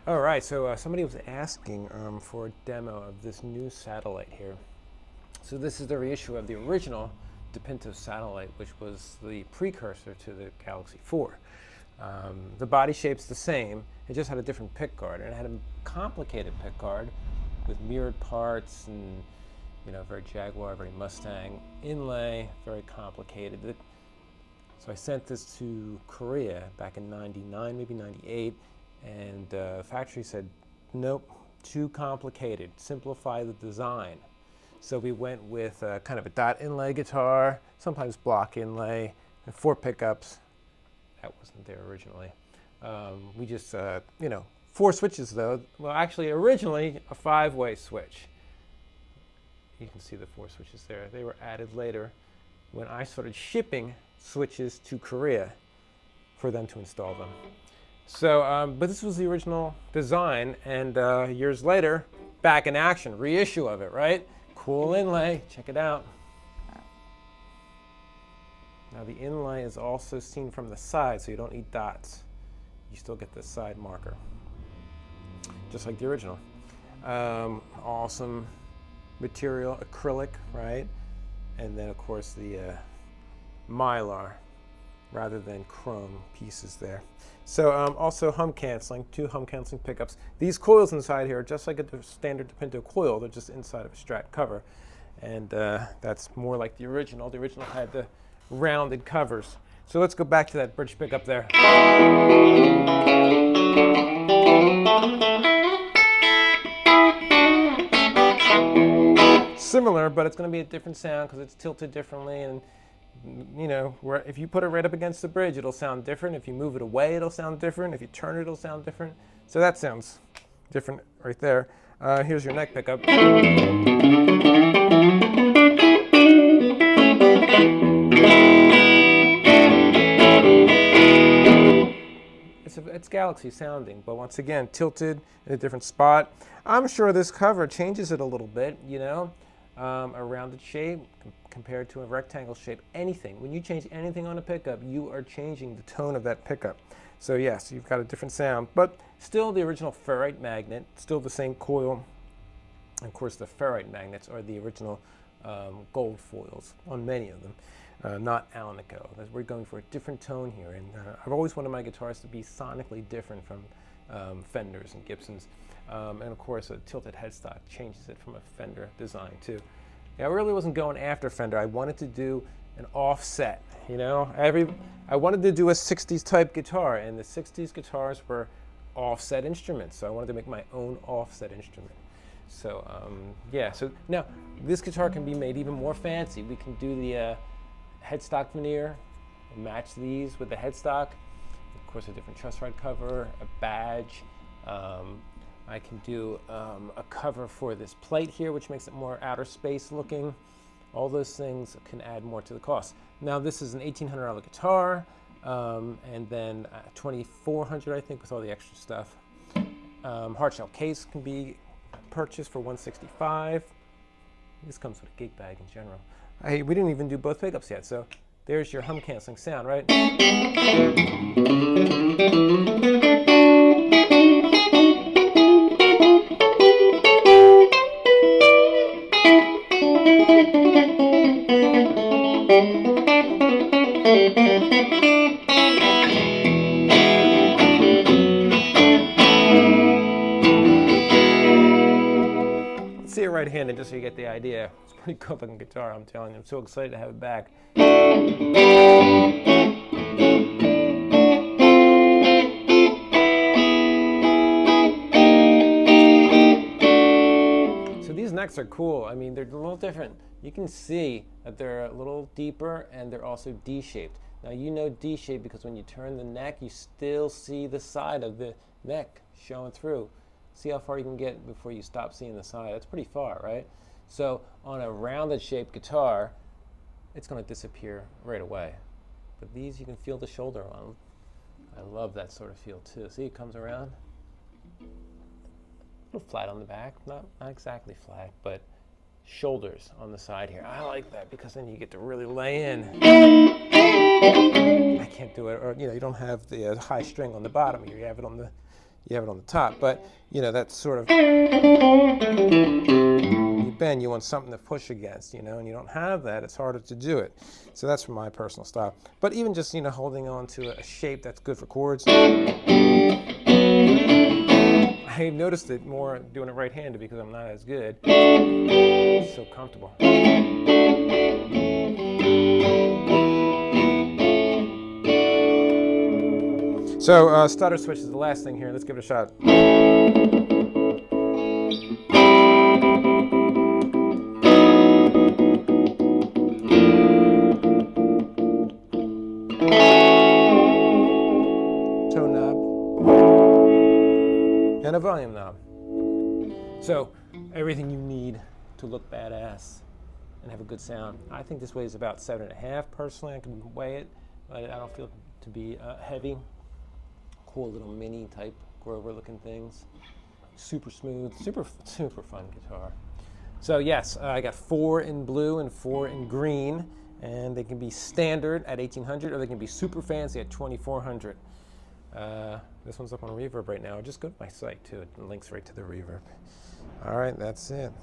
All right, so somebody was asking for a demo of this new satellite here. So this is the reissue of the original DiPinto Satellite, which was the precursor to the Galaxy 4. The body shape's the same, it just had a different pickguard, and it had a complicated pickguard with mirrored parts and, you know, very Jaguar, very Mustang inlay, very complicated. So I sent this to Korea back in 99, maybe 98, and the factory said, nope, too complicated, simplify the design. So we went with kind of a dot inlay guitar, sometimes block inlay, and 4 pickups. That wasn't there originally. We just, you know, 4 switches though. Well, actually, originally a 5-way switch. You can see the 4 switches there. They were added later when I started shipping switches to Korea for them to install them. So, but this was the original design, and years later, back in action, reissue of it, right? Cool inlay, check it out. Now the inlay is also seen from the side, so you don't need dots. You still get the side marker, just like the original. Awesome material, acrylic, right? And then of course the Mylar, rather than chrome pieces there. So also hum canceling, 2 hum canceling pickups. These coils inside here are just like a standard DiPinto coil, they're just inside of a Strat cover. And that's more like the original. The original had the rounded covers. So let's go back to that bridge pickup there. Similar, but it's going to be a different sound because it's tilted differently, and you know, if you put it right up against the bridge, it'll sound different. If you move it away, it'll sound different. If you turn it, it'll sound different. So that sounds different right there. Here's your neck pickup. It's Galaxy sounding, but once again, tilted in a different spot. I'm sure this cover changes it a little bit, you know. A rounded shape compared to a rectangle shape, anything. When you change anything on a pickup, you are changing the tone of that pickup. So yes, you've got a different sound, but still the original ferrite magnet, still the same coil. And of course, the ferrite magnets are the original gold foils on many of them, not Alnico. We're going for a different tone here, and I've always wanted my guitars to be sonically different from Fenders and Gibsons. And of course, a tilted headstock changes it from a Fender design too. Yeah, I really wasn't going after Fender. I wanted to do an offset, you know. I wanted to do a 60s type guitar, and the 60s guitars were offset instruments, so I wanted to make my own offset instrument. So yeah, so now this guitar can be made even more fancy. We can do the headstock veneer, match these with the headstock. Of course, a different truss rod cover, a badge. I can do a cover for this plate here, which makes it more outer space looking. All those things can add more to the cost. Now this is an $1,800 guitar, and then $2,400 I think with all the extra stuff. Hardshell case can be purchased for $165. This comes with a gig bag in general. We didn't even do both pickups yet, so there's your hum canceling sound, right? Let's see it right-handed just so you get the idea. It's a pretty cool looking guitar, I'm telling you. I'm so excited to have it back. So these necks are cool. I mean, they're a little different. You can see that they're a little deeper and they're also D-shaped. Now you know D-shaped because when you turn the neck, you still see the side of the neck showing through. See how far you can get before you stop seeing the side. That's pretty far, right? So on a rounded shaped guitar, it's going to disappear right away. But these you can feel the shoulder on. I love that sort of feel too. See, it comes around. A little flat on the back, not exactly flat, but shoulders on the side here. I like that because then you get to really lay in. I can't do it, or you don't have the high string on the bottom here. You have it on the top, but that's sort of, you bend, you want something to push against, and you don't have that. It's harder to do it. So that's my personal style. But even just holding on to a shape that's good for chords. I noticed it more doing it right-handed because I'm not as good. It's so comfortable. So stutter switch is the last thing here. Let's give it a shot. Tone knob and a volume knob. So everything you need to look badass and have a good sound. I think this weighs about 7.5 personally. I can weigh it, but I don't feel it to be heavy. Cool little mini type Grover looking things. Super smooth, super fun guitar. So yes, I got 4 in blue and 4 in green, and they can be standard at 1800 or they can be super fancy at 2400. This one's up on Reverb right now. Just go to my site too. It links right to the Reverb. All right, that's it.